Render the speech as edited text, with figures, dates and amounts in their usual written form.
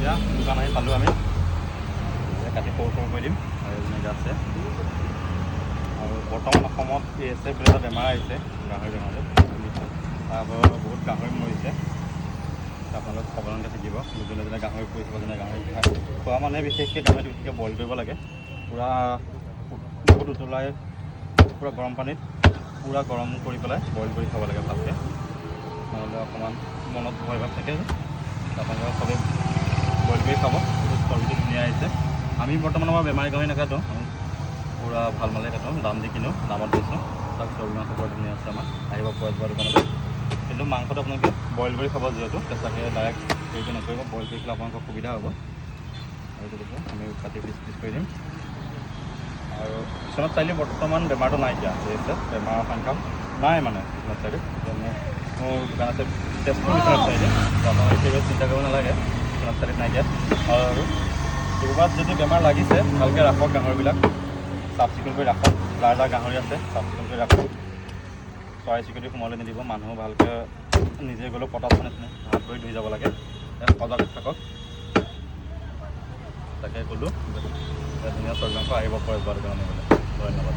এতিয়া দোকান আহি পালোঁ আমি, কাটি সৰু সৰু কৰি দিম আৰু এনেকৈ আছে। আৰু বৰ্তমান অসমত ASF বুলি এটা বেমাৰ আহিছে, গাহৰি বেমাৰটো। তাৰপৰা বহুত গাহৰি মৰিছে। আপোনালোক সাৱধানকৈ থাকিব, যোনে যোনে গাহৰি পুহিব, যোনে গাহৰি খোৱা মানুহে বিশেষকৈ গাহৰিটো বেছিকৈ বইল কৰিব লাগে। পূৰা বহুত উতলাই পূৰা গৰম পানীত পূৰা গৰম কৰি পেলাই বইল কৰি খাব লাগে ভালকৈ, নহ'লে অকণমান মনত ভয় ভাৱ থাকে। আপোনালোকে চবেই বইল কৰি খাব, চৰ্বিটো ধুনীয়া আহিছে। আমি বৰ্তমান আমাৰ বেমাৰী গাহৰি নাকাটো, আমি পূৰা ভাল মালে কাটো, দাম দি কিনো, দামত দিছোঁ। তাক চৰ্বি মাংস বৰ ধুনীয়া আছে আমাৰ, আহিব পৰা যোৱা দোকানলৈ। কিন্তু মাংসটো আপোনালোকে বইল কৰি খাব, যিহেতু কেঁচাকৈ ডাইৰেক্ট হেৰিটো নকৰিব, বইল কৰি খালে আপোনালোকৰ সুবিধা হ'ব। আৰু গতিকে আমি কাটি পিচ পিচ কৰি দিম। আৰু বিশ্বনাথ চাৰিআলি বৰ্তমান বেমাৰটো নাইকিয়া হৈছে, বেমাৰৰ সংখ্যা নাই মানে বিশ্বনাথ চাৰিআলিত। মোৰ দোকান আছে তেজপুৰ বিশ্বনাথ চাৰিআলি, আপোনালোকে সেইবিলাক চিন্তা কৰিব নালাগে, বিশ্বনাথ চাৰিআলিত নাইকিয়া। আৰু ক'ৰবাত যদি বেমাৰ লাগিছে ভালকৈ ৰাখক গাহৰিবিলাক, চাফ চিকুণ কৰি ৰাখক। যাৰ যাৰ গাহৰি আছে চাফ চিকুণ কৰি ৰাখক, চৰাই চিৰিকটি সোমাবলৈ নিদিব। মানুহ ভালকৈ নিজে গ'লেও পটাত নিচিনা হাত ভৰি ধুই যাব লাগে, সজাগ থাকক। তাকে ক'লোঁ, ধুনীয়া চৰ্বি মাংস আহিব পৰা যোৱা দোকান আনিবলৈ। ধন্যবাদ।